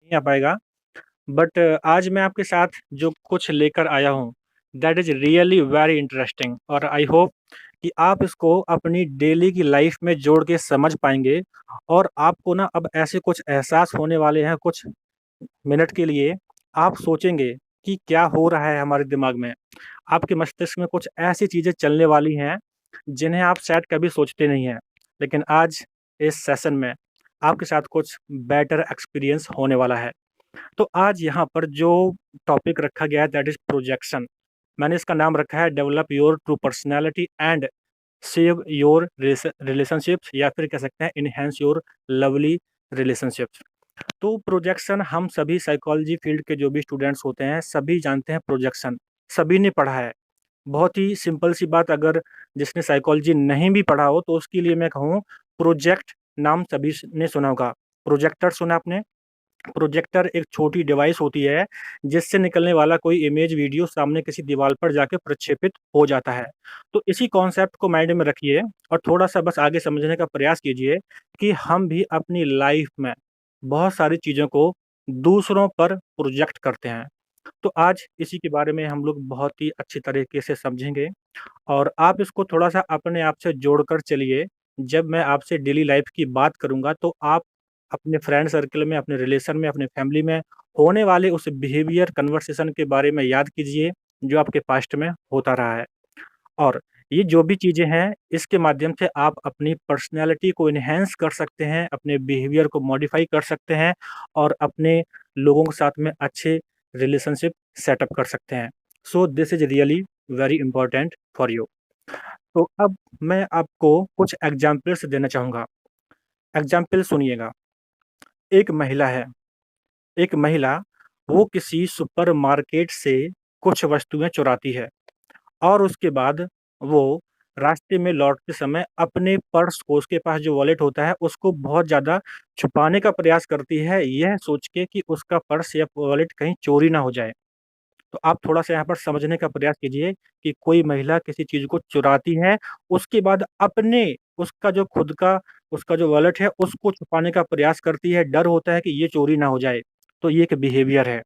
नहीं आ पाएगा। बट आज मैं आपके साथ जो कुछ लेकर आया हूँ, that is really very interesting और आई होप कि आप इसको अपनी डेली की लाइफ में जोड़ के समझ पाएँगे और आपको ना अब ऐसे कुछ एहसास होने वाले हैं कुछ मिनट के लिए, आप सोचेंगे कि क्या हो रहा है हमारे दिमाग में। आपके मस्तिष्क में कुछ ऐसी चीज़ें चलने वाली हैं, जिन्हें आप शायद कभी सोचते नहीं हैं। लेकिन आज इस सेशन में आपके साथ कुछ बेटर एक्सपीरियंस होने वाला है। तो आज यहाँ पर जो टॉपिक रखा गया है दैट इज़ प्रोजेक्शन। मैंने इसका नाम रखा है develop your true personality and save your relationships या फिर कह सकते हैं एनहांस योर लवली रिलेशनशिप्स। तो प्रोजेक्शन हम सभी साइकोलॉजी फील्ड के जो भी स्टूडेंट्स होते हैं, सभी जानते हैं प्रोजेक्शन, सभी ने पढ़ा है। बहुत ही सिंपल सी बात अगर जिसने साइकोलॉजी नहीं भी पढ़ा हो तो उसके लिए मैं कहूँ प्रोजेक्ट नाम सभी ने सुना होगा। प्रोजेक्टर सुना आपने? प्रोजेक्टर एक छोटी डिवाइस होती है, जिससे निकलने वाला कोई इमेज, वीडियो सामने किसी दीवार पर जाके प्रक्षेपित हो जाता है। तो इसी कॉन्सेप्ट को माइंड में रखिए और थोड़ा-सा बस आगे समझने का प्रयास कीजिए कि हम भी अपनी लाइफ में बहुत सारी चीज़ों को दूसरों पर प्रोजेक्ट करते हैं। तो आज इसी के बारे में हम लोग बहुत ही अच्छी तरीके से समझेंगे और आप इसको थोड़ा-सा अपने आप से जोड़कर चलिए। जब मैं आपसे डेली लाइफ़ की बात करूँगा तो आप अपने फ्रेंड सर्कल में, अपने रिलेशन में, अपने फैमिली में होने वाले उस बिहेवियर कन्वर्सेशन के बारे में याद कीजिए, जो आपके पास्ट में होता रहा है। और ये जो भी चीज़ें हैं, इसके माध्यम से आप अपनी पर्सनैलिटी को एनहांस कर सकते हैं, अपने बिहेवियर को मॉडिफ़ाई कर सकते हैं और अपने लोगों के साथ में अच्छे रिलेशनशिप सेटअप कर सकते हैं। So this is really very important for you. तो अब मैं आपको कुछ एग्ज़ाम्पल्स देना चाहूँगा। एग्ज़ाम्पल सुनिएगा। एक महिला है, एक महिला वो किसी सुपरमार्केट से कुछ वस्तुएँ चुराती है और उसके बाद वो रास्ते में लौटते समय अपने पर्स को उसके पास जो वॉलेट होता है उसको बहुत ज़्यादा छुपाने का प्रयास करती है, यह सोच के कि उसका पर्स या वॉलेट कहीं चोरी ना हो जाए। तो आप थोड़ा-सा यहाँ पर समझने का प्रयास कीजिए कि कोई महिला किसी चीज़ को चुराती है, उसके बाद अपने उसका जो खुद का उसका जो वॉलेट है उसको छुपाने का प्रयास करती है, डर होता है कि ये चोरी ना हो जाए। तो ये एक बिहेवियर है।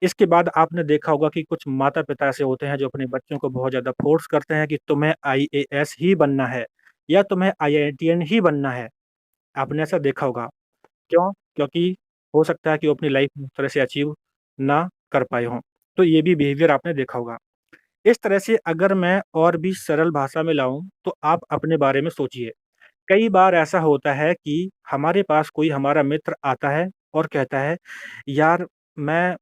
इसके बाद आपने देखा होगा कि कुछ माता-पिता ऐसे होते हैं जो अपने बच्चों को बहुत ज़्यादा फ़ोर्स करते हैं कि तुम्हें आईएएस ही बनना है या तुम्हें आईआईटीएन ही बनना है। आपने ऐसा देखा होगा। क्यों? क्योंकि हो सकता है कि वो अपनी लाइफ़ में उस तरह से अचीव ना कर पाए हों। तो ये भी बिहेवियर आपने देखा होगा। इस तरह से अगर मैं और भी सरल भाषा में लाऊँ, तो आप अपने बारे में सोचिए। कई बार ऐसा होता है कि हमारे पास कोई हमारा मित्र आता है और कहता है, "यार, मैं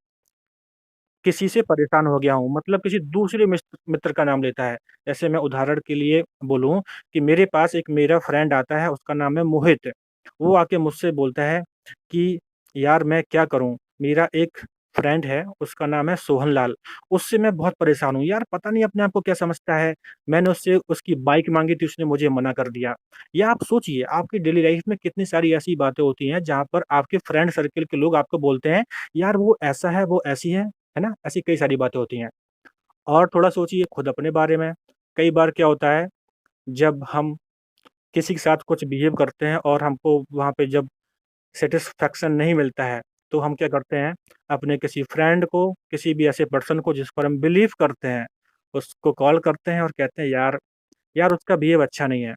किसी से परेशान हो गया हूँ, मतलब किसी दूसरे मित्र का नाम लेता है। जैसे मैं उदाहरण के लिए बोलूँ कि मेरे पास एक मेरा फ्रेंड आता है, उसका नाम है मोहित। वो आके मुझसे बोलता है कि यार मैं क्या करूँ? मेरा एक फ्रेंड है, उसका नाम है सोहन लाल, उससे मैं बहुत परेशान हूँ। यार पता नहीं अपने आप को क्या समझता है, मैंने उससे उसकी बाइक माँगी थी, उसने मुझे मना कर दिया। या आप सोचिए, आपकी डेली लाइफ़ में कितनी सारी ऐसी बातें होती हैं, जहाँ पर आपके फ्रेंड सर्किल के लोग आपको बोलते हैं, यार वो ऐसा है, वो ऐसी है ना? ऐसी कई सारी बातें होती हैं। और थोड़ा सोचिए खुद अपने बारे में, कई बार क्या होता है जब हम किसी के साथ कुछ बिहेव करते हैं और हमको वहाँ पे जब सैटिस्फैक्शन नहीं मिलता है, तो हम क्या करते हैं, अपने किसी फ्रेंड को, किसी भी ऐसे पर्सन को जिस पर हम बिलीव करते हैं, उसको कॉल करते हैं और कहते हैं यार यार उसका बिहेव अच्छा नहीं है।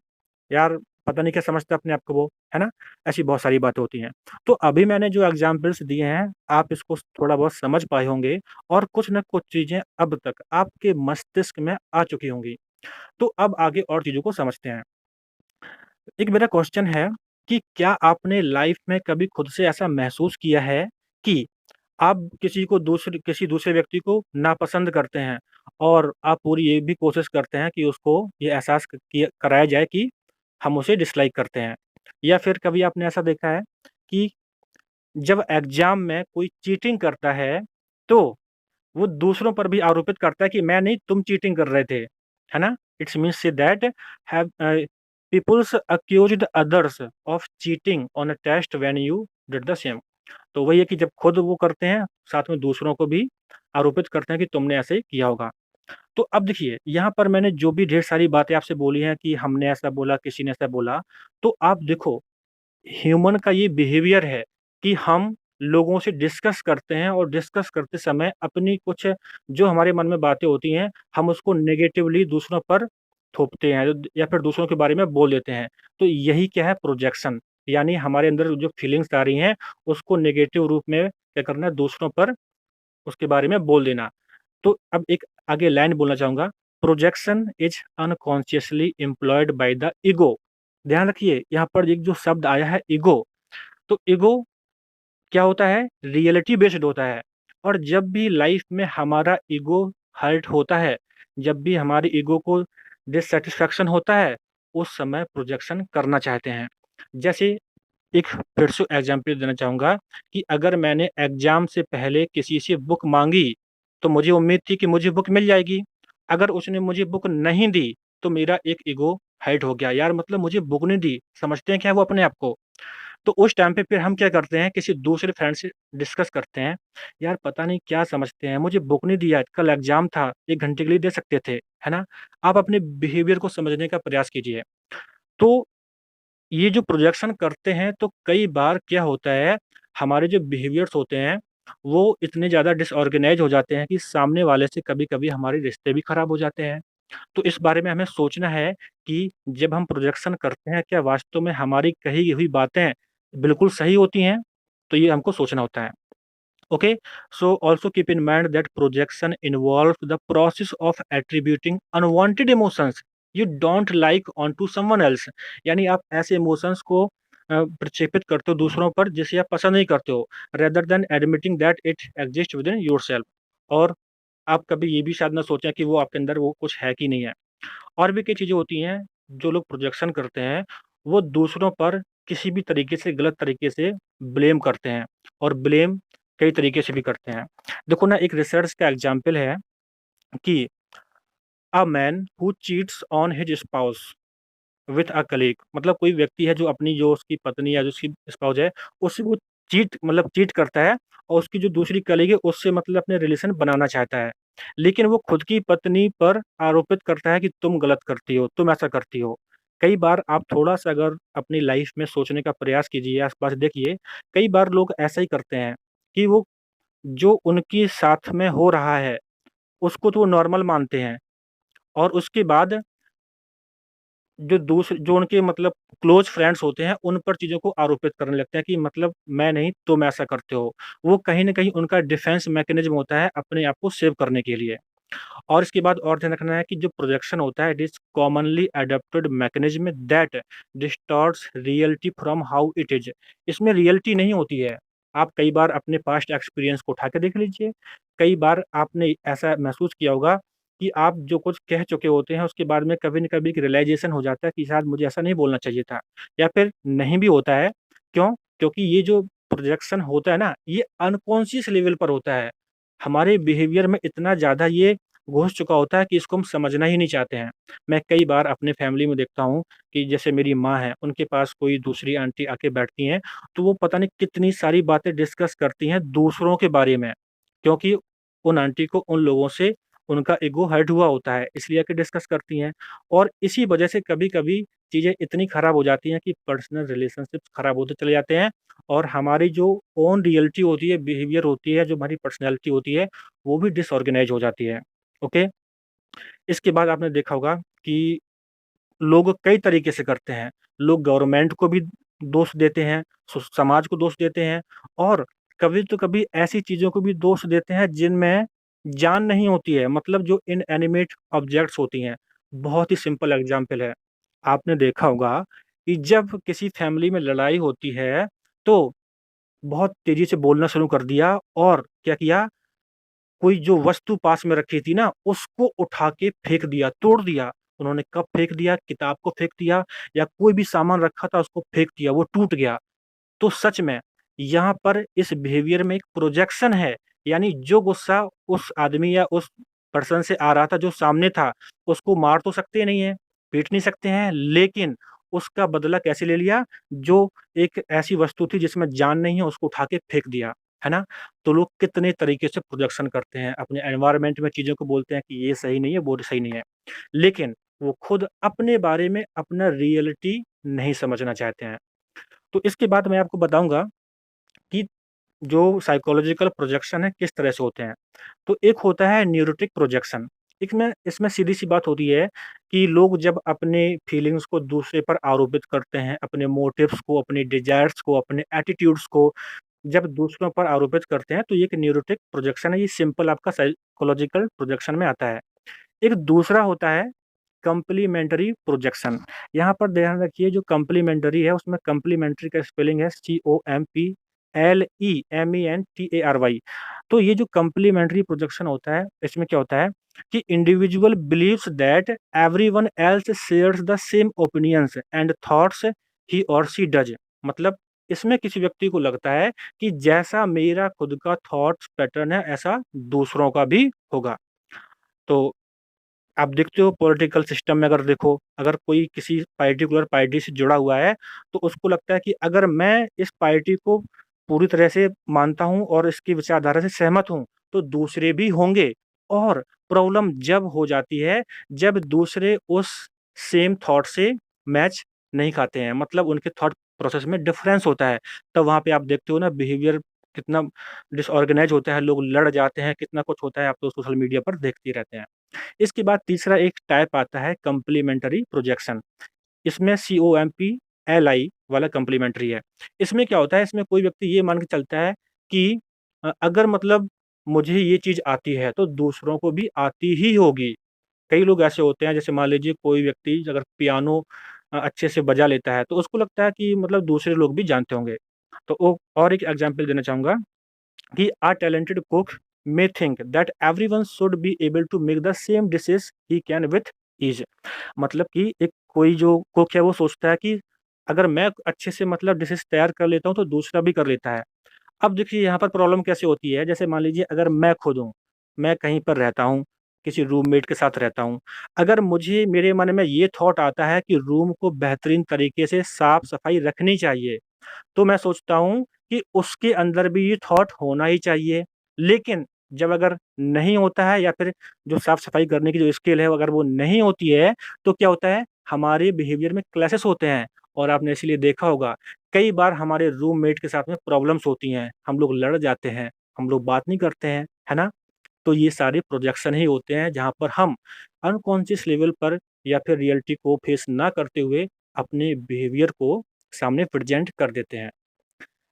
यार पता नहीं क्या समझता है अपने आप को वो, है ना? ऐसी बहुत सारी बातें होती हैं। तो अभी मैंने जो एग्ज़ाम्पल्स दिए हैं, आप इसको थोड़ा बहुत समझ पाए होंगे और कुछ न कुछ चीज़ें अब तक आपके मस्तिष्क में आ चुकी होंगी। तो अब आगे और चीज़ों को समझते हैं। एक मेरा क्वेश्चन है कि क्या आपने लाइफ़ में कभी खुद से ऐसा महसूस किया है कि आप किसी दूसरे व्यक्ति को नापसंद करते हैं और आप पूरी ये भी कोशिश करते हैं कि उसको ये एहसास कराया जाए कि हम उसे डिसलाइक करते हैं। या फिर कभी आपने ऐसा देखा है कि जब एग्ज़ाम में कोई चीटिंग करता है, तो वो दूसरों पर भी आरोपित करता है कि मैं नहीं तुम चीटिंग कर रहे थे, है ना? It's means say that have peoples accused others of cheating on a test when you did the same. तो वही है कि जब खुद वो करते हैं, साथ में दूसरों को भी आरोपित करते हैं कि तुमने ऐसे ही किया होगा। तो अब देखिए, यहाँ पर मैंने जो भी ढेर सारी बातें आपसे बोली हैं कि हमने ऐसा बोला, किसी ने ऐसा बोला, तो आप देखो ह्यूमन का ये बिहेवियर है कि हम लोगों से डिस्कस करते हैं और डिस्कस करते समय अपनी कुछ जो हमारे मन में बातें होती हैं, हम उसको नेगेटिवली दूसरों पर थोपते हैं या फिर दूसरों के बारे में बोल देते हैं। तो यही क्या है प्रोजेक्शन, यानी हमारे अंदर जो फीलिंग्स आ रही हैं, उसको नेगेटिव रूप में क्या करना है दूसरों पर उसके बारे में बोल देना। तो अब एक आगे लाइन बोलना चाहूँगा, projection is unconsciously employed by the ego. ध्यान रखिए यहाँ पर एक जो शब्द आया है ईगो, तो ईगो क्या होता है? रियलिटी बेस्ड होता है। और जब भी लाइफ में हमारा ईगो हर्ट होता है, जब भी हमारे ईगो को डिससैटिस्फैक्शन होता है, उस समय प्रोजेक्शन करना चाहते हैं। जैसे एक फिर से एग्ज़ाम्पल देना चाहूँगा कि अगर मैंने एग्ज़ाम से पहले किसी से बुक माँगी, तो मुझे उम्मीद थी कि मुझे बुक मिल जाएगी। अगर उसने मुझे बुक नहीं दी, तो मेरा एक ईगो हर्ट हो गया, यार मतलब मुझे बुक नहीं दी, समझते हैं क्या वो अपने आप को? तो उस टाइम पे फिर हम क्या करते हैं, किसी दूसरे फ्रेंड से डिस्कस करते हैं, यार पता नहीं क्या समझते हैं, मुझे बुक नहीं दिया, कल एग्ज़ाम था, 1 घंटे के लिए दे सकते थे, है ना? आप अपने बिहेवियर को समझने का प्रयास कीजिए। तो ये जो प्रोजेक्शन करते हैं, तो कई बार क्या होता है, हमारे जो बिहेवियर्स होते हैं, वो इतने ज़्यादा डिसऑर्गेनाइज़ हो जाते हैं कि सामने वाले से कभी-कभी हमारे रिश्ते भी खराब हो जाते हैं। तो इस बारे में हमें सोचना है कि जब हम प्रोजेक्शन करते हैं, क्या वास्तव में हमारी कही हुई बातें बिल्कुल सही होती हैं? तो ये हमको सोचना होता है। Okay? So also keep in mind that projection involves the process of attributing unwanted emotions you don't like onto someone else. यानी आप ऐसे इमोशंस को प्रक्षेपित करते हो दूसरों पर जिसे आप पसंद नहीं करते हो, rather than admitting that it exist within yourself. और आप कभी ये भी शायद ना सोचें कि वो आपके अंदर वो कुछ है कि नहीं है। और भी कई चीज़ें होती हैं, जो लोग प्रोजेक्शन करते हैं, वो दूसरों पर किसी भी तरीके से गलत तरीके से ब्लेम करते हैं और ब्लेम कई तरीके से भी करते हैं। देखो ना एक रिसर्च का एग्ज़ाम्पल है कि a man who cheats on his spouse with a colleague, मतलब कोई व्यक्ति है जो अपनी जो उसकी पत्नी या जो उसकी स्पाउस है, उससे वो चीट करता है और उसकी जो दूसरी कलीग है उससे मतलब अपने रिलेशन बनाना चाहता है। लेकिन वो खुद की पत्नी पर आरोपित करता है कि तुम गलत करती हो, तुम ऐसा करती हो। कई बार आप थोड़ा-सा अगर अपनी लाइफ़ में सोचने का प्रयास कीजिए, आस-पास देखिए, कई बार लोग ऐसा ही करते हैं कि वो जो उनके साथ में हो रहा है, उसको तो वो नॉर्मल मानते हैं और उसके बाद जो उनके मतलब क्लोज़ फ्रेंड्स होते हैं, उन पर चीज़ों को आरोपित करने लगते हैं कि मतलब मैं नहीं, तुम ऐसा करते हो। वो कहीं न कहीं उनका डिफेंस मैकेनिज़्म होता है अपने आप को सेव करने के लिए। और इसके बाद और ध्यान रखना है कि जो प्रोजेक्शन होता है, it is commonly adopted mechanism that distorts reality from how it is. इसमें रियलिटी नहीं होती है। आप कई बार अपने पास्ट एक्सपीरियंस को उठा के देख लीजिए। कई बार आपने ऐसा महसूस किया होगा कि आप जो कुछ कह चुके होते हैं, उसके बाद में कभी न कभी एक रियलाइज़ेशन हो जाता है कि शायद मुझे ऐसा नहीं बोलना चाहिए था या फिर नहीं भी होता है। क्यों? क्योंकि ये जो प्रोजेक्शन होता है ना, ये अनकॉन्शियस लेवल पर होता है। हमारे बिहेवियर में इतना ज़्यादा ये घुस चुका होता है कि इसको हम समझना ही नहीं चाहते हैं। मैं कई बार अपने फैमिली में देखता हूँ कि जैसे मेरी माँ है, उनके पास कोई दूसरी आंटी आके बैठती हैं, तो वो पता नहीं कितनी सारी बातें डिस्कस करती हैं दूसरों के बारे में, क्योंकि उन आंटी को उन लोगों से उनका ईगो हर्ट हुआ होता है, इसलिए आके डिस्कस करती हैं। और इसी वजह से कभी-कभी चीज़ें इतनी खराब हो जाती हैं कि पर्सनल रिलेशनशिप्स खराब होते चले जाते हैं और हमारी जो ओन रियलिटी होती है, बिहेवियर होती है, जो हमारी पर्सनैलिटी होती है, वो भी डिसऑर्गेनाइज़ हो जाती है। ओके? इसके बाद आपने देखा होगा कि लोग कई तरीके से करते हैं। लोग गवर्नमेंट को भी दोष देते हैं, समाज को दोष देते हैं और कभी तो कभी ऐसी चीज़ों को भी दोष देते हैं जिनमें जान नहीं होती है, मतलब जो इनएनिमेट ऑब्जेक्ट्स होती हैं। बहुत ही सिंपल एग्ज़ाम्पल है। आपने देखा होगा कि जब किसी फैमिली में लड़ाई होती है, तो बहुत तेज़ी से बोलना शुरू कर दिया और क्या किया, कोई जो वस्तु पास में रखी थी ना, उसको उठा के फेंक दिया, तोड़ दिया। उन्होंने कप फेंक दिया, किताब को फेंक दिया या कोई भी सामान रखा था उसको फेंक दिया, वो टूट गया। तो सच में यहाँ पर इस बिहेवियर में एक प्रोजेक्शन है, यानी जो गुस्सा उस आदमी या उस पर्सन से आ रहा था, जो सामने था, उसको मार तो सकते नहीं हैं, पीट नहीं सकते हैं, लेकिन उसका बदला कैसे ले लिया? जो एक ऐसी वस्तु थी जिसमें जान नहीं है, उसको उठा के फेंक दिया, है ना? तो लोग कितने तरीके से प्रोजेक्शन करते हैं, अपने एनवायरनमेंट में चीज़ों को बोलते हैं कि ये सही नहीं है, वो सही नहीं है। लेकिन वो खुद अपने बारे में अपना रियलिटी नहीं समझना चाहते हैं। तो इसके बाद मैं आपको बताऊँगा कि जो साइकोलॉजिकल प्रोजेक्शन है किस तरह से होते हैं। तो एक होता है न्यूरोटिक प्रोजेक्शन। इसमें इसमें सीधी-सी बात होती है कि लोग जब अपने फीलिंग्स को दूसरे पर आरोपित करते हैं, अपने मोटिव्स को, अपने डिज़ायर्स को, अपने एटीट्यूड्स को जब दूसरों पर आरोपित करते हैं, तो ये एक न्यूरोटिक प्रोजेक्शन है। ये सिंपल आपका साइकोलॉजिकल प्रोजेक्शन में आता है। एक दूसरा होता है कॉम्प्लीमेंटरी प्रोजेक्शन। यहाँ पर ध्यान रखिए, जो कॉम्प्लीमेंटरी है उसमें कॉम्प्लीमेंटरी का स्पेलिंग है COMPLEMENTARY। तो ये जो कॉम्प्लीमेंटरी प्रोजेक्शन होता है, इसमें क्या होता है कि individual believes that everyone else shares the same opinions and thoughts he और शी डज। मतलब इसमें किसी व्यक्ति को लगता है कि जैसा मेरा खुद का थॉट्स पैटर्न है, ऐसा दूसरों का भी होगा। तो आप देखते हो पॉलिटिकल सिस्टम में, अगर देखो, अगर कोई किसी पार्टिकुलर पार्टी से जुड़ा हुआ है, तो उसको लगता है कि अगर मैं इस पार्टी को पूरी तरह से मानता हूँ और इसकी विचारधारा से सहमत हूँ, तो दूसरे भी होंगे। और प्रॉब्लम जब हो जाती है, जब दूसरे उस सेम थॉट से मैच नहीं खाते हैं, मतलब उनके थॉट प्रोसेस में डिफरेंस होता है, तब वहाँ पे आप देखते हो ना बिहेवियर कितना डिसऑर्गेनाइज होता है, लोग लड़ जाते हैं, कितना कुछ होता है, आप तो सोशल मीडिया पर देखते ही रहते हैं। इसके बाद तीसरा एक टाइप आता है कॉम्प्लीमेंटरी प्रोजेक्शन। इसमें COMPLI वाला कॉम्प्लीमेंटरी है। इसमें क्या होता है, इसमें कोई व्यक्ति ये मान के चलता है कि अगर मतलब मुझे ये चीज़ आती है तो दूसरों को भी आती ही होगी। कई लोग ऐसे होते हैं, जैसे मान लीजिए कोई व्यक्ति अगर पियानो अच्छे से बजा लेता है, तो उसको लगता है कि मतलब दूसरे लोग भी जानते होंगे। तो ओ और एक एग्ज़ाम्पल देना चाहूँगा कि a talented cook may think that everyone should be able to make the same dishes he can with ease। मतलब कि एक कोई जो कुक है वो सोचता है कि अगर मैं अच्छे से मतलब डिशेस तैयार कर लेता हूँ तो दूसरा भी कर लेता है। अब देखिए यहाँ पर प्रॉब्लम कैसे होती है, जैसे मान लीजिए अगर मैं खुद हूँ, मैं कहीं पर रहता हूँ, किसी रूममेट के साथ रहता हूँ। अगर मुझे मेरे मन में ये थॉट आता है कि रूम को बेहतरीन तरीके से साफ-सफाई रखनी चाहिए, तो मैं सोचता हूँ कि उसके अंदर भी ये थॉट होना ही चाहिए। लेकिन जब अगर नहीं होता है, या फिर जो साफ-सफाई करने की जो स्किल है अगर वो नहीं होती है, तो क्या होता है, हमारे बिहेवियर में क्लैशेस होते हैं। और आपने इसीलिए देखा होगा, कई बार हमारे रूममेट के साथ में प्रॉब्लम्स होती हैं, हम लोग लड़ जाते हैं, हम लोग बात नहीं करते हैं, है ना? तो ये सारे प्रोजेक्शन ही होते हैं, जहाँ पर हम अनकॉन्शियस लेवल पर या फिर रियलिटी को फेस ना करते हुए अपने बिहेवियर को सामने प्रेज़ेंट कर देते हैं।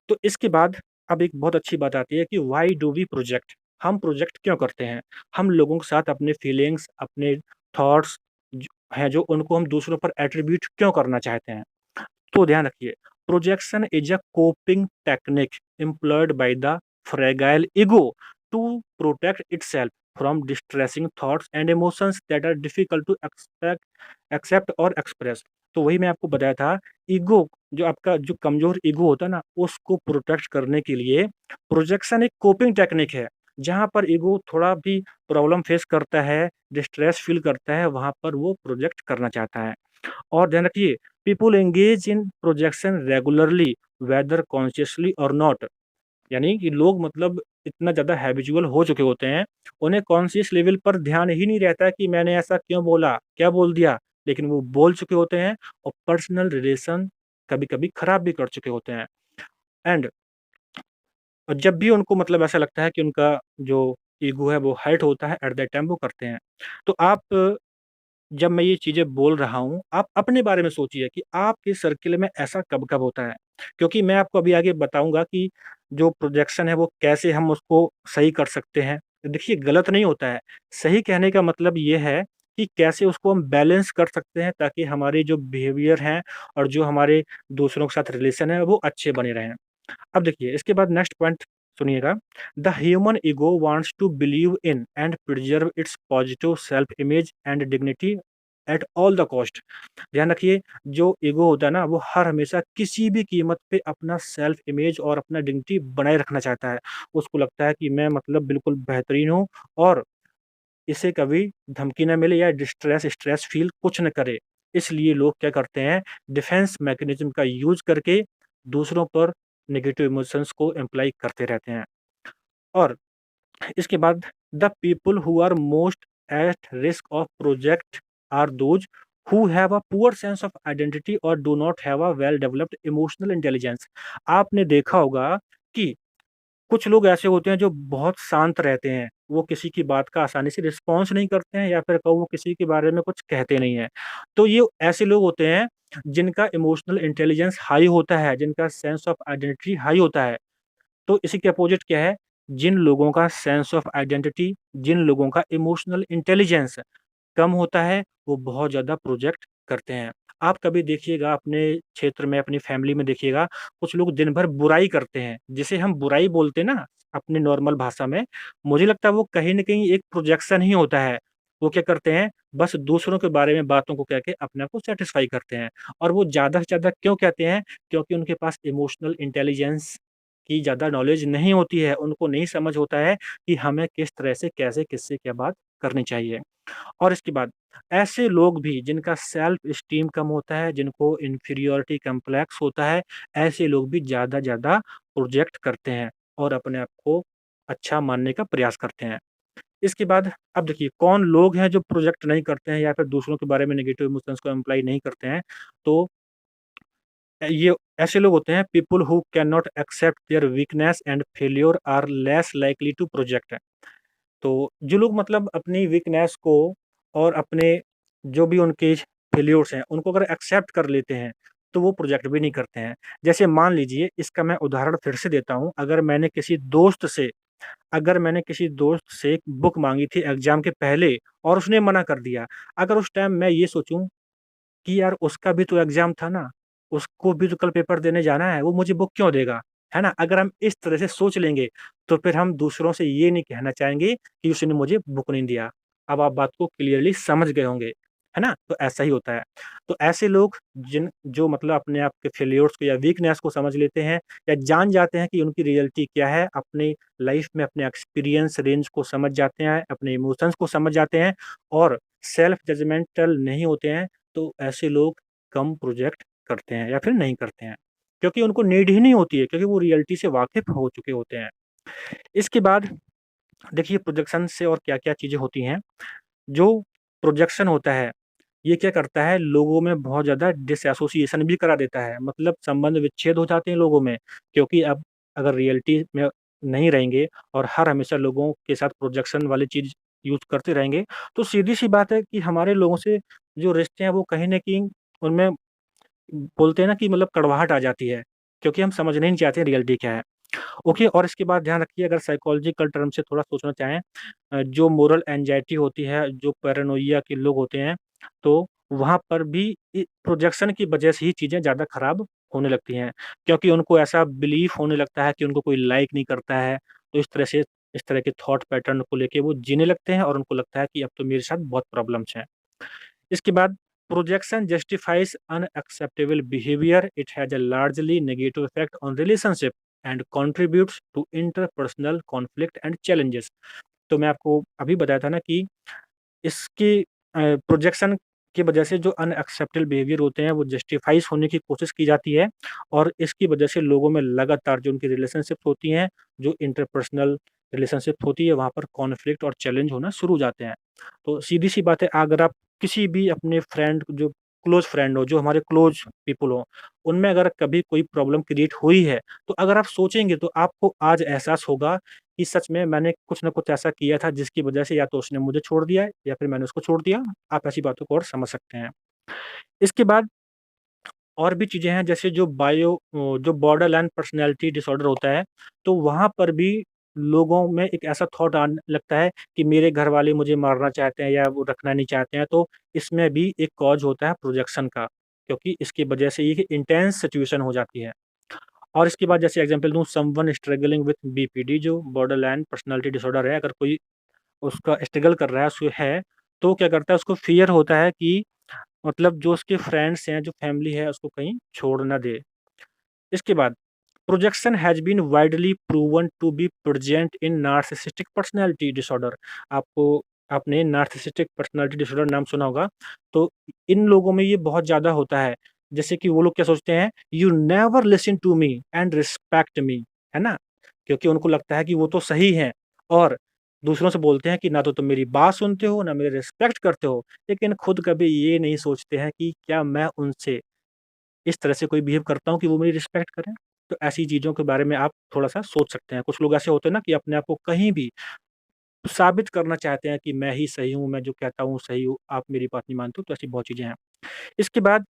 तो इसके बाद अब एक बहुत अच्छी बात आती है कि व्हाई डू वी प्रोजेक्ट? हम प्रोजेक्ट क्यों करते हैं? हम लोगों के साथ अपने फीलिंग्स, अपने थॉट्स ज हैं जो उनको हम दूसरों पर एट्रिब्यूट क्यों करना चाहते हैं? तो ध्यान रखिए, projection is a coping technique employed by the fragile ego to protect itself from distressing thoughts and emotions that are difficult to accept और एक्सप्रेस। तो वही मैं आपको बताया था, ईगो, जो आपका जो कमजोर ईगो होता है ना, उसको प्रोटेक्ट करने के लिए प्रोजेक्शन एक कोपिंग टेक्निक है। जहाँ पर ईगो थोड़ा भी प्रॉब्लम फेस करता है, डिस्ट्रेस फील करता है, वहाँ पर वो प्रोजेक्ट करना चाहता है। और ध्यान रखिए, people engage in projection regularly whether consciously और नॉट। यानी कि लोग मतलब इतना ज़्यादा हैबिचुअल हो चुके होते हैं, उन्हें कॉन्शियस लेवल पर ध्यान ही नहीं रहता कि मैंने ऐसा क्यों बोला, क्या बोल दिया, लेकिन वो बोल चुके होते हैं और पर्सनल रिलेशन कभी-कभी खराब भी कर चुके होते हैं। एंड जब भी उनको मतलब ऐसा लगता है कि उनका जो ईगो है वो हर्ट होता है, एट दैट टाइम वो करते हैं। तो आप, जब मैं ये चीज़ें बोल रहा हूँ, आप अपने बारे में सोचिए कि आपके सर्किल में ऐसा कब-कब होता है? क्योंकि मैं आपको अभी आगे बताऊँगा कि जो प्रोजेक्शन है वो कैसे हम उसको सही कर सकते हैं। देखिए, गलत नहीं होता है, सही कहने का मतलब ये है कि कैसे उसको हम बैलेंस कर सकते हैं, ताकि हमारे जो बिहेवियर हैं और जो हमारे दूसरों के साथ रिलेशन है वो अच्छे बने रहें। अब देखिए, इसके बाद नेक्स्ट पॉइंट सुनिएगा। The human ego wants to believe in and preserve its positive self image and dignity at all the cost. ध्यान रखिए, जो ईगो होता है ना, वो हर हमेशा किसी भी कीमत पे अपना सेल्फ इमेज और अपना डिग्निटी बनाए रखना चाहता है। उसको लगता है कि मैं मतलब बिल्कुल बेहतरीन हूँ, और इसे कभी धमकी ना मिले या स्ट्रेस फील कुछ न करे। इसलिए लोग क्या करते हैं, डिफेंस मैकेनिज़्म का यूज़ करके दूसरों पर नेगेटिव इमोशंस को इम्प्लाई करते रहते हैं। और इसके बाद, the people who are most at risk of project are those who have a poor sense of identity और do not have a well developed emotional intelligence. आपने देखा होगा कि कुछ लोग ऐसे होते हैं जो बहुत शांत रहते हैं, वो किसी की बात का आसानी से रिस्पॉन्स नहीं करते हैं या फिर कहो वो किसी के बारे में कुछ कहते नहीं हैं। तो ये ऐसे लोग होते हैं जिनका इमोशनल इंटेलिजेंस हाई होता है, जिनका सेंस ऑफ आइडेंटिटी हाई होता है। तो इसी के अपोजिट क्या है, जिन लोगों का सेंस ऑफ आइडेंटिटी, जिन लोगों का इमोशनल इंटेलिजेंस कम होता है, वो बहुत ज़्यादा प्रोजेक्ट करते हैं। आप कभी देखिएगा अपने क्षेत्र में, अपनी फैमिली में देखिएगा, कुछ लोग दिन भर बुराई करते हैं, जिसे हम बुराई बोलते हैं ना अपनी नॉर्मल भाषा में, मुझे लगता है वो कहीं न कहीं एक प्रोजेक्शन ही होता है। वो क्या करते हैं, बस दूसरों के बारे में बातों को कह के अपने आप को सैटिस्फाई करते हैं और वो ज़्यादा से ज़्यादा क्यों कहते हैं? क्योंकि उनके पास इमोशनल इंटेलिजेंस की ज़्यादा नॉलेज नहीं होती है, उनको नहीं समझ होता है कि हमें किस तरह से, कैसे, किससे क्या बात करनी चाहिए। और इसके बाद ऐसे लोग भी जिनका सेल्फ एस्टीम कम होता है, जिनको इन्फीरियॉरिटी कॉम्प्लेक्स होता है, ऐसे लोग भी ज़्यादा प्रोजेक्ट करते हैं और अपने आप को अच्छा मानने का प्रयास करते हैं। इसके बाद अब देखिए कौन लोग हैं जो प्रोजेक्ट नहीं करते हैं या फिर दूसरों के बारे में नेगेटिव इमोशंस को इम्प्लाई नहीं करते हैं। तो ये ऐसे लोग होते हैं, people who can not accept their weakness and failure are less likely to project. तो जो लोग मतलब अपनी वीकनेस को और अपने जो भी उनके फेल्योर्स हैं, उनको अगर एक्सेप्ट कर लेते हैं, तो वो प्रोजेक्ट भी नहीं करते हैं। जैसे मान लीजिए, इसका मैं उदाहरण फिर से देता हूँ, अगर मैंने किसी दोस्त से एक बुक माँगी थी एग्ज़ाम के पहले और उसने मना कर दिया, अगर उस टाइम मैं ये सोचूँ कि यार उसका भी तो एग्ज़ाम था ना, उसको भी तो कल पेपर देने जाना है, वो मुझे बुक क्यों देगा? है ना? अगर हम इस तरह से सोच लेंगे, तो फिर हम दूसरों से ये नहीं कहना चाहेंगे कि उसने मुझे बुक नहीं दिया। अब आप बात को क्लियरली समझ गए होंगे, है ना? तो ऐसा ही होता है। तो ऐसे लोग जो मतलब अपने आप के फेल्योर्स को या वीकनेस को समझ लेते हैं या जान जाते हैं कि उनकी रियलिटी क्या है, अपनी लाइफ़ में अपने एक्सपीरियंस रेंज को समझ जाते हैं, अपने इमोशंस को समझ जाते हैं और सेल्फ जजमेंटल नहीं होते हैं, तो ऐसे लोग कम प्रोजेक्ट करते हैं या फिर नहीं करते हैं, क्योंकि उनको नीड ही नहीं होती है, क्योंकि वो रियलिटी से वाकिफ़ हो चुके होते हैं। इसके बाद देखिए प्रोजेक्शन से और क्या-क्या चीज़ें होती हैं। जो प्रोजेक्शन होता है, ये क्या करता है, लोगों में बहुत ज़्यादा डिसएसोसिएशन भी करा देता है, मतलब संबंध विच्छेद हो जाते हैं लोगों में, क्योंकि अब अगर रियलिटी में नहीं रहेंगे और हर हमेशा लोगों के साथ प्रोजेक्शन वाली चीज़ यूज़ करते रहेंगे, तो सीधी-सी बात है कि हमारे लोगों से जो रिश्ते हैं वो कहीं न कहीं उनमें बोलते हैं ना कि मतलब कड़वाहट आ जाती है, क्योंकि हम समझना ही नहीं चाहते रियलिटी क्या है। ओके, और इसके बाद ध्यान रखिए, अगर साइकोलॉजिकल टर्म से थोड़ा सोचना चाहें, जो मोरल एंग्जायटी होती है, जो पैरानोइया के लोग होते हैं, तो वहाँ पर भी प्रोजेक्शन की वजह से ही चीज़ें ज़्यादा खराब होने लगती हैं, क्योंकि उनको ऐसा बिलीफ होने लगता है कि उनको कोई लाइक नहीं करता है, तो इस तरह के थॉट पैटर्न को लेके वो जीने लगते हैं और उनको लगता है कि अब तो मेरे साथ बहुत प्रॉब्लम्स हैं। इसके बाद projection justifies unacceptable behaviour, it has a largely negative effect on relationship and contributes to interpersonal conflict and challenges. तो मैं आपको अभी बताया था ना कि इसकी प्रोजेक्शन की वजह से जो अनएक्सेप्टेबल बिहेवियर होते हैं वो जस्टिफाइज होने की कोशिश की जाती है और इसकी वजह से लोगों में लगातार जो उनकी रिलेशनशिप होती हैं, जो इंटरपर्सनल रिलेशनशिप होती है, वहाँ पर कॉन्फ्लिक्ट और चैलेंज होना शुरू हो जाते हैं। तो सीधी-सी बात है, अगर आप किसी भी अपने फ्रेंड जो क्लोज़ फ्रेंड हो, जो हमारे क्लोज़ पीपल हो, उनमें अगर कभी कोई प्रॉब्लम क्रिएट हुई है, तो अगर आप सोचेंगे तो आपको आज एहसास होगा कि सच में मैंने कुछ न कुछ ऐसा किया था जिसकी वजह से या तो उसने मुझे छोड़ दिया है या फिर मैंने उसको छोड़ दिया। आप ऐसी बातों को और समझ सकते हैं। इसके बाद और भी चीज़ें हैं, जैसे जो बॉर्डरलाइन पर्सनैलिटी डिसऑर्डर होता है, तो वहाँ पर भी लोगों में एक ऐसा थॉट आने लगता है कि मेरे घरवाले मुझे मारना चाहते हैं या वो रखना नहीं चाहते हैं, तो इसमें भी एक कॉज़ होता है प्रोजेक्शन का, क्योंकि इसकी वजह से ये इंटेंस सिचुएशन हो जाती है। और इसके बाद जैसे एग्ज़ाम्पल दूँ, समवन स्ट्रगलिंग विथ बीपीडी जो बॉर्डरलाइन पर्सनैलिटी डिसऑर्डर है, अगर कोई उसका स्ट्रगल कर रहा है, तो क्या करता है, उसको फ़ियर होता है कि मतलब जो उसके फ्रेंड्स हैं, जो फैमिली है, उसको कहीं छोड़ ना दे। इसके बाद projection has been widely proven to be present in narcissistic personality disorder. आपको आपने नार्सिसिस्टिक पर्सनैलिटी डिसऑर्डर नाम सुना होगा, तो इन लोगों में ये बहुत ज़्यादा होता है। जैसे कि वो लोग क्या सोचते हैं, you never listen to me and respect me, है ना? क्योंकि उनको लगता है कि वो तो सही हैं और दूसरों से बोलते हैं कि ना तो तुम मेरी बात सुनते हो, ना मेरी रिस्पेक्ट करते हो, लेकिन खुद कभी ये नहीं सोचते हैं कि क्या मैं उनसे इस तरह से कोई बिहेव करता हूँ कि वो मेरी रिस्पेक्ट करें? तो ऐसी चीज़ों के बारे में आप थोड़ा-सा सोच सकते हैं। कुछ लोग ऐसे होते हैं ना कि अपने आप को कहीं भी साबित करना चाहते हैं कि मैं ही सही हूँ, मैं जो कहता हूँ सही हूँ, आप मेरी बात नहीं मानते हो, तो ऐसी बहुत चीज़ें हैं। इसके बाद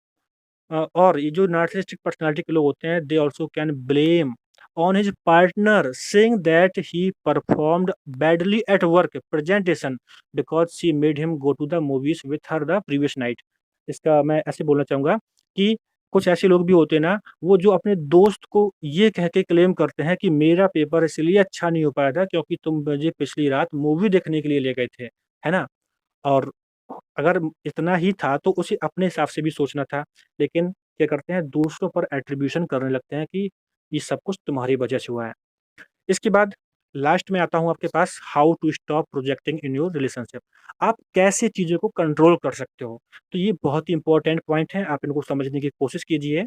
और ये जो नार्सिसिस्टिक पर्सनैलिटी के लोग होते हैं, they also can blame on his partner saying that he performed badly at work presentation because she made him go to the movies with her the previous night. इसका मैं ऐसे बोलना चाहूँगा कि कुछ ऐसे लोग भी होते हैं ना, वो जो अपने दोस्त को ये कह के क्लेम करते हैं कि मेरा पेपर इसलिए अच्छा नहीं हो पाया था क्योंकि तुम मुझे पिछली रात मूवी देखने के लिए ले गए थे। है ना? और अगर इतना ही था तो उसे अपने हिसाब से भी सोचना था। लेकिन क्या करते हैं दूसरों पर एट्रिब्यूशन करने लगते हैं कि ये सब कुछ तुम्हारी वजह से हुआ है। इसके बाद लास्ट में आता हूँ आपके पास how to stop projecting in your relationship. आप कैसे चीज़ों को कंट्रोल कर सकते हो? तो ये बहुत ही इम्पोर्टेंट पॉइंट है, आप इनको समझने की कोशिश कीजिए।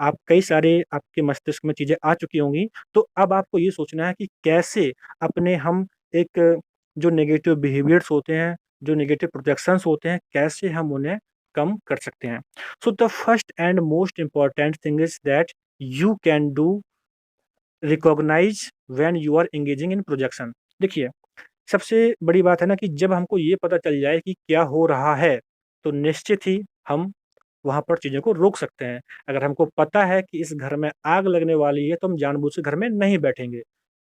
आप कई सारे आपके मस्तिष्क में चीज़ें आ चुकी होंगी, तो अब आपको ये सोचना है कि कैसे अपने हम एक जो नेगेटिव बिहेवियर्स होते हैं, जो नेगेटिव प्रोजेक्शंस होते हैं, कैसे हम उन्हें कम कर सकते हैं। So the first and most important thing is that you can do recognise when you are engaging in projection. देखिए, सबसे बड़ी बात है ना कि जब हमको ये पता चल जाए कि क्या हो रहा है, तो निश्चित ही हम वहाँ पर चीज़ों को रोक सकते हैं। अगर हमको पता है कि इस घर में आग लगने वाली है, तो हम जानबूझ के घर में नहीं बैठेंगे।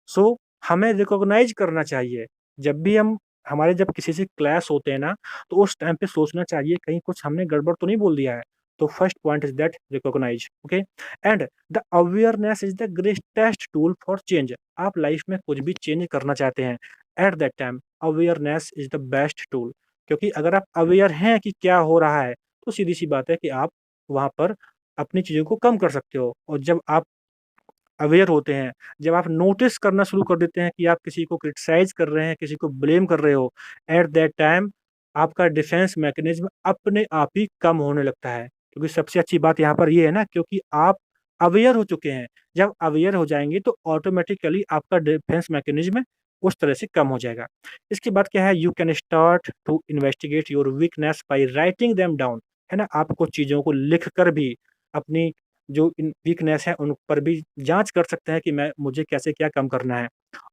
सो हमें रिकॉग्नाइज़ करना चाहिए। जब भी हम हमारे जब किसी से क्लैश होते हैं ना, तो उस टाइम पे सोचना चाहिए कहीं कुछ हमने गड़बड़ तो नहीं बोल दिया है। तो first point is that recognise, okay? And the awareness is the greatest tool for change. आप लाइफ़ में कुछ भी चेंज करना चाहते हैं, at that time awareness is the best tool. क्योंकि अगर आप अवेयर हैं कि क्या हो रहा है, तो सीधी-सी बात है कि आप वहाँ पर अपनी चीज़ों को कम कर सकते हो। और जब आप अवेयर होते हैं, जब आप नोटिस करना शुरू कर देते हैं कि आप किसी को क्रिटिसाइज़ कर रहे हैं, किसी को ब्लेम कर रहे हो, एट दैट टाइम आपका डिफेंस मैकेनिज़्म अपने आप ही कम होने लगता है। क्योंकि सबसे अच्छी बात यहाँ पर ये है ना क्योंकि आप अवेयर हो चुके हैं। जब अवेयर हो जाएँगे तो ऑटोमैटिकली आपका डिफेंस मैकेनिज़्म उस तरह से कम हो जाएगा। इसके बाद क्या है, you can start to investigate your weakness by writing them down. है ना? आप कुछ चीज़ों को लिख कर भी अपनी जो इन वीकनेस है उन पर भी जाँच कर सकते हैं कि मैं मुझे कैसे क्या कम करना है।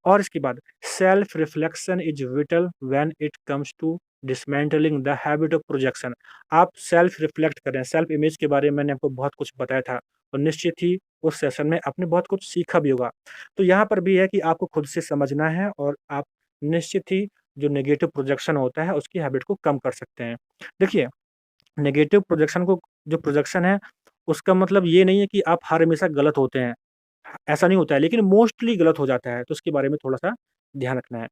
और इसके बाद self reflection is vital when it comes to dismantling the habit of projection. आप सेल्फ रिफ्लेक्ट करें, सेल्फ इमेज के बारे में मैंने आपको बहुत कुछ बताया था और निश्चित ही उस सेशन में आपने बहुत कुछ सीखा भी होगा। तो यहाँ पर भी है कि आपको खुद से समझना है और आप निश्चित ही जो नेगेटिव प्रोजेक्शन होता है उसकी हैबिट को कम कर सकते हैं। देखिए, नेगेटिव प्रोजेक्शन को जो प्रोजेक्शन है, उसका मतलब ये नहीं है कि आप हर हमेशा गलत होते हैं। ऐसा नहीं होता है, लेकिन मोस्टली गलत हो जाता है, तो उसके बारे में थोड़ा-सा ध्यान रखना है।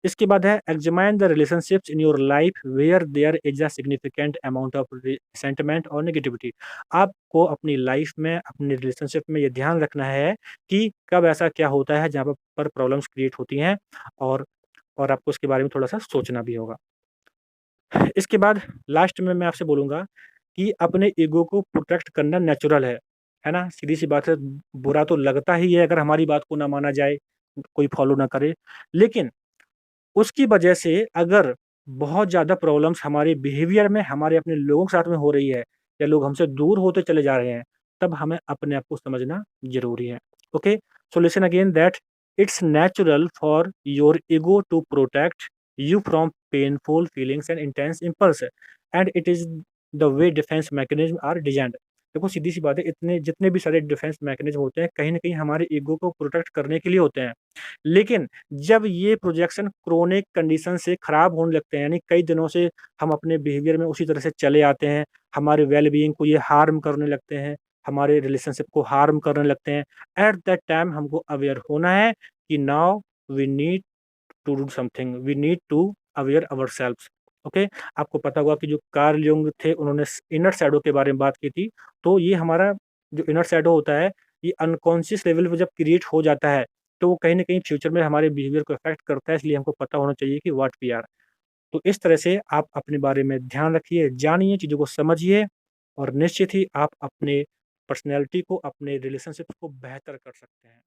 इसके बाद है examine the relationships in your life where there is a significant amount of resentment और नेगेटिविटी। आपको अपनी लाइफ में, अपने रिलेशनशिप में ये ध्यान रखना है कि कब ऐसा क्या होता है जहाँ पर प्रॉब्लम्स क्रिएट होती हैं और आपको उसके बारे में थोड़ा-सा सोचना भी होगा। इसके बाद लास्ट में मैं आपसे बोलूँगा कि अपने ईगो को प्रोटेक्ट करना नेचुरल है ना? सीधी-सी बात है, बुरा तो लगता ही है अगर हमारी बात को ना माना जाए, कोई फॉलो ना करे। लेकिन उसकी वजह से अगर बहुत ज़्यादा प्रॉब्लम्स हमारे बिहेवियर में, हमारे अपने लोगों के साथ में हो रही है या लोग हमसे दूर होते चले जा रहे हैं, तब हमें अपने आप को समझना ज़रूरी है। Okay? So listen again that it's natural for your ego to protect you from painful feelings and intense impulse and it is the way defense mechanism are designed। देखो सीधी सी बात है, इतने जितने भी सारे डिफेंस मैकेनिज्म होते हैं कहीं न कहीं हमारे ईगो को प्रोटेक्ट करने के लिए होते हैं। लेकिन जब ये प्रोजेक्शन क्रोनिक कंडीशन से खराब होने लगते हैं, यानी कई दिनों से हम अपने बिहेवियर में उसी तरह से चले आते हैं, हमारे वेल बीइंग को ये हार्म करने लगते हैं, हमारे रिलेशनशिप को हार्म करने लगते हैं, एट दैट टाइम हमको अवेयर होना है कि now we need to do something, we need to aware ourselves. Okay? आपको पता होगा कि जो कार्ल युंग थे उन्होंने इनर शैडो के बारे में बात की थी। तो ये हमारा जो इनर शैडो होता है, ये अनकॉन्शियस लेवल पे जब क्रिएट हो जाता है, तो वो कहीं न कहीं फ्यूचर में हमारे बिहेवियर को अफेक्ट करता है, इसलिए हमको पता होना चाहिए कि व्हाट वी आर। तो इस तरह से आप अपने बारे में ध्यान रखिए, जानिए, चीज़ों को समझिए और निश्चित ही आप अपने पर्सनैलिटी को, अपने रिलेशनशिप को बेहतर कर सकते हैं।